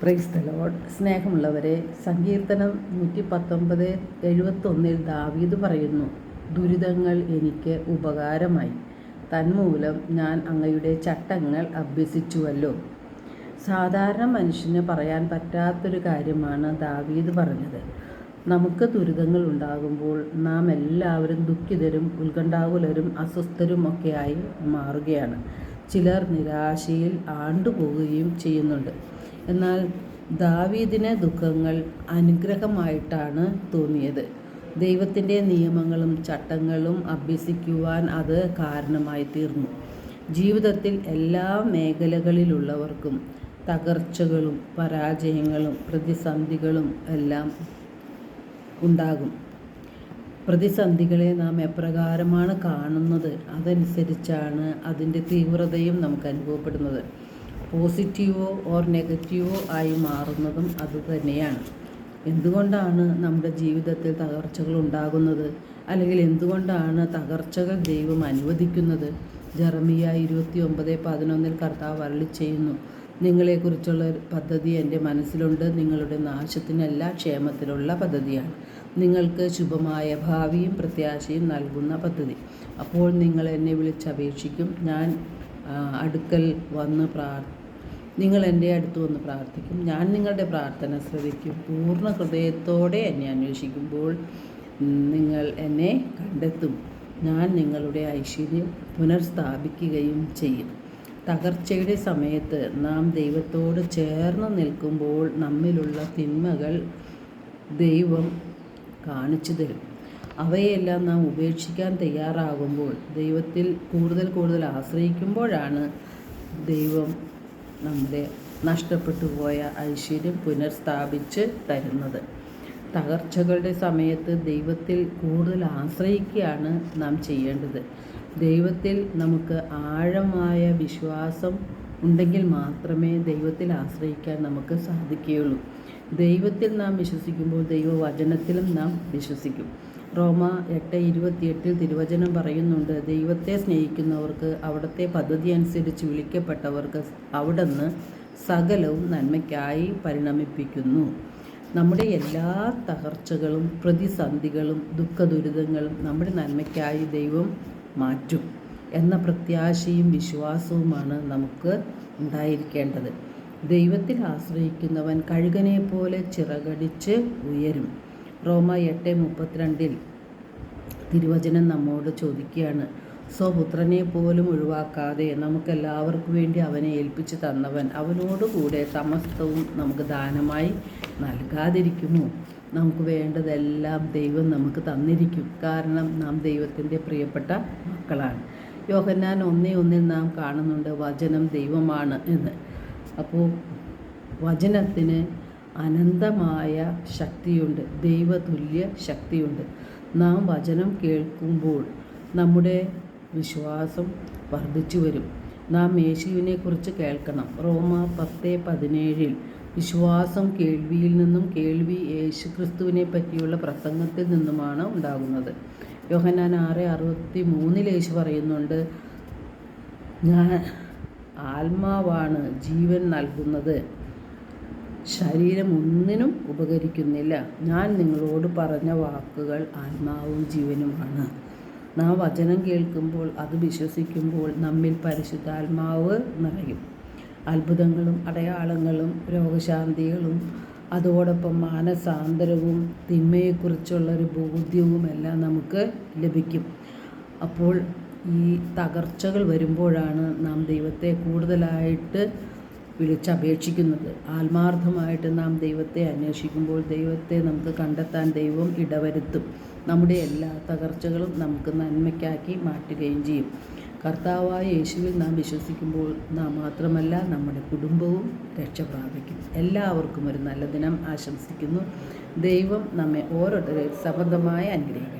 Praise the Lord. സ്നേഹമുള്ളവരെ, സങ്കീർത്തനം 119:71 ദാവീദ് പറയുന്നു, ദുരിതങ്ങൾ എനിക്ക് ഉപകാരമായി, തന്മൂലം ഞാൻ അങ്ങയുടെ ചട്ടങ്ങൾ അഭ്യസിച്ചുവല്ലോ. സാധാരണ മനുഷ്യന് പറയാൻ പറ്റാത്തൊരു കാര്യമാണ് ദാവീദ് പറഞ്ഞത്. നമുക്ക് ദുരിതങ്ങൾ ഉണ്ടാകുമ്പോൾ നാം എല്ലാവരും ദുഃഖിതരും ഉത്കണ്ഠാകുലരും അസ്വസ്ഥരുമൊക്കെയായി മാറുകയാണ്. ചിലർ നിരാശയിൽ ആണ്ടുപോകുകയും ചെയ്യുന്നുണ്ട്. എന്നാൽ ദാവീദിന് ദുഃഖങ്ങൾ അനുഗ്രഹമായിട്ടാണ് തോന്നിയത്. ദൈവത്തിൻ്റെ നിയമങ്ങളും ചട്ടങ്ങളും അഭ്യസിക്കുവാൻ അത് കാരണമായി തീർന്നു. ജീവിതത്തിൽ എല്ലാ മേഖലകളിലുള്ളവർക്കും തകർച്ചകളും പരാജയങ്ങളും പ്രതിസന്ധികളും എല്ലാം ഉണ്ടാകും. പ്രതിസന്ധികളെ നാം എപ്രകാരമാണ് കാണുന്നത്, അതനുസരിച്ചാണ് അതിൻ്റെ തീവ്രതയും നമുക്ക് അനുഭവപ്പെടുന്നത്. പോസിറ്റീവോ ഓർ നെഗറ്റീവോ ആയി മാറുന്നതും അതുതന്നെയാണ്. എന്തുകൊണ്ടാണ് നമ്മുടെ ജീവിതത്തിൽ തകർച്ചകൾ ഉണ്ടാകുന്നത്, അല്ലെങ്കിൽ എന്തുകൊണ്ടാണ് തകർച്ചകൾ ദൈവം അനുവദിക്കുന്നത്? ജെറമിയ 29:11 കർത്താവ് അരുളിച്ചെയ്യുന്നു, നിങ്ങളെക്കുറിച്ചുള്ള പദ്ധതി എൻ്റെ മനസ്സിലുണ്ട്, നിങ്ങളുടെ നാശത്തിനല്ല ക്ഷേമത്തിലുള്ള പദ്ധതിയാണ്, നിങ്ങൾക്ക് ശുഭമായ ഭാവിയും പ്രത്യാശയും നൽകുന്ന പദ്ധതി. അപ്പോൾ നിങ്ങൾ എന്നെ വിളിച്ചപേക്ഷിക്കും, ഞാൻ നിങ്ങൾ എൻ്റെ അടുത്ത് വന്ന് പ്രാർത്ഥിക്കും, ഞാൻ നിങ്ങളുടെ പ്രാർത്ഥന ശ്രവിക്കും. പൂർണ്ണ ഹൃദയത്തോടെ എന്നെ അന്വേഷിക്കുമ്പോൾ നിങ്ങൾ എന്നെ കണ്ടെത്തും, ഞാൻ നിങ്ങളുടെ ഐശ്വര്യം പുനഃസ്ഥാപിക്കുകയും ചെയ്യും. തകർച്ചയുടെ സമയത്ത് നാം ദൈവത്തോട് ചേർന്ന് നിൽക്കുമ്പോൾ നമ്മിലുള്ള തിന്മകൾ ദൈവം കാണിച്ചു തരും. അവയെല്ലാം നാം ഉപേക്ഷിക്കാൻ തയ്യാറാകുമ്പോൾ, ദൈവത്തിൽ കൂടുതൽ ആശ്രയിക്കുമ്പോഴാണ് ദൈവം നമ്മുടെ നഷ്ടപ്പെട്ടു പോയ ഐശ്വര്യം പുനഃസ്ഥാപിച്ച് തരുന്നത്. തകർച്ചകളുടെ സമയത്ത് ദൈവത്തിൽ കൂടുതൽ ആശ്രയിക്കുകയാണ് നാം ചെയ്യേണ്ടത്. ദൈവത്തിൽ നമുക്ക് ആഴമായ വിശ്വാസം ഉണ്ടെങ്കിൽ മാത്രമേ ദൈവത്തിൽ ആശ്രയിക്കാൻ നമുക്ക് സാധിക്കുകയുള്ളൂ. ദൈവത്തിൽ നാം വിശ്വസിക്കുമ്പോൾ ദൈവവചനത്തിലും നാം വിശ്വസിക്കും. റോമ 8:28 തിരുവചനം പറയുന്നുണ്ട്, ദൈവത്തെ സ്നേഹിക്കുന്നവർക്ക് അവിടുത്തെ പദ്ധതി അനുസരിച്ച് വിളിക്കപ്പെട്ടവർക്ക് അവിടുന്ന് സകലവും നന്മയ്ക്കായി പരിണമിപ്പിക്കുന്നു. നമ്മുടെ എല്ലാ തകർച്ചകളും പ്രതിസന്ധികളും ദുഃഖദുരിതങ്ങളും നമ്മുടെ നന്മയ്ക്കായി ദൈവം മാറ്റും എന്ന പ്രത്യാശയും വിശ്വാസവുമാണ് നമുക്ക് ഉണ്ടായിരിക്കേണ്ടത്. ദൈവത്തിൽ ആശ്രയിക്കുന്നവൻ കഴുകനെ പോലെ ചിറകടിച്ച് ഉയരും. റോമ 8:32 തിരുവചനം നമ്മോട് ചോദിക്കുകയാണ്, സ്വപുത്രനെ പോലും ഒഴിവാക്കാതെ നമുക്കെല്ലാവർക്കും വേണ്ടി അവനെ ഏൽപ്പിച്ചു തന്നവൻ അവനോടുകൂടെ സമസ്തവും നമുക്ക് ദാനമായി നൽകാതിരിക്കുമോ? നമുക്ക് വേണ്ടതെല്ലാം ദൈവം നമുക്ക് തന്നിരിക്കും. കാരണം നാം ദൈവത്തിൻ്റെ പ്രിയപ്പെട്ട മക്കളാണ്. യോഹന്നാൻ 1:1 നാം കാണുന്നുണ്ട്, വചനം ദൈവമാണ് എന്ന്. അപ്പോൾ വചനത്തിന് അനന്തമായ ശക്തിയുണ്ട്, ദൈവതുല്യ ശക്തിയുണ്ട്. നാം വചനം കേൾക്കുമ്പോൾ നമ്മുടെ വിശ്വാസം വർദ്ധിച്ചു വരും. നാം യേശുവിനെക്കുറിച്ച് കേൾക്കണം. റോമ 10:17 വിശ്വാസം കേൾവിയിൽ നിന്നും, കേൾവി യേശുക്രിസ്തുവിനെ പറ്റിയുള്ള പ്രസംഗത്തിൽ നിന്നുമാണ് ഉണ്ടാകുന്നത്. യോഹന്നാൻ 6:63 യേശു പറയുന്നുണ്ട്, ഞാൻ ആത്മാവാണ് ജീവൻ നൽകുന്നത്, ശരീരം ഒന്നിനും ഉപകരിക്കുന്നില്ല. ഞാൻ നിങ്ങളോട് പറഞ്ഞ വാക്കുകൾ ആത്മാവും ജീവനുമാണ്. നാം വചനം കേൾക്കുമ്പോൾ അത് വിശ്വസിക്കുമ്പോൾ നമ്മിൽ പരിശുദ്ധാത്മാവ് നിറയും. അത്ഭുതങ്ങളും അടയാളങ്ങളും രോഗശാന്തികളും അതോടൊപ്പം മാനസാന്തരവും തിന്മയെക്കുറിച്ചുള്ളൊരു ബോധ്യവും എല്ലാം നമുക്ക് ലഭിക്കും. അപ്പോൾ ഈ തകർച്ചകൾ വരുമ്പോഴാണ് നാം ദൈവത്തെ കൂടുതലായിട്ട് വിളിച്ചപേക്ഷിക്കുന്നത്. ആത്മാർത്ഥമായിട്ട് നാം ദൈവത്തെ അന്വേഷിക്കുമ്പോൾ ദൈവത്തെ നമുക്ക് കണ്ടെത്താൻ ദൈവം ഇടവരുത്തും. നമ്മുടെ എല്ലാ തകർച്ചകളും നമുക്ക് നന്മയ്ക്കാക്കി മാറ്റുകയും ചെയ്യും. കർത്താവായ യേശുവിൽ നാം വിശ്വസിക്കുമ്പോൾ നാം മാത്രമല്ല, നമ്മുടെ കുടുംബവും രക്ഷ പ്രാപിക്കും. എല്ലാവർക്കും ഒരു നല്ല ദിനം ആശംസിക്കുന്നു. ദൈവം നമ്മെ ഓരോരുത്തരെയും സമൃദ്ധമായി അനുഗ്രഹിക്കും.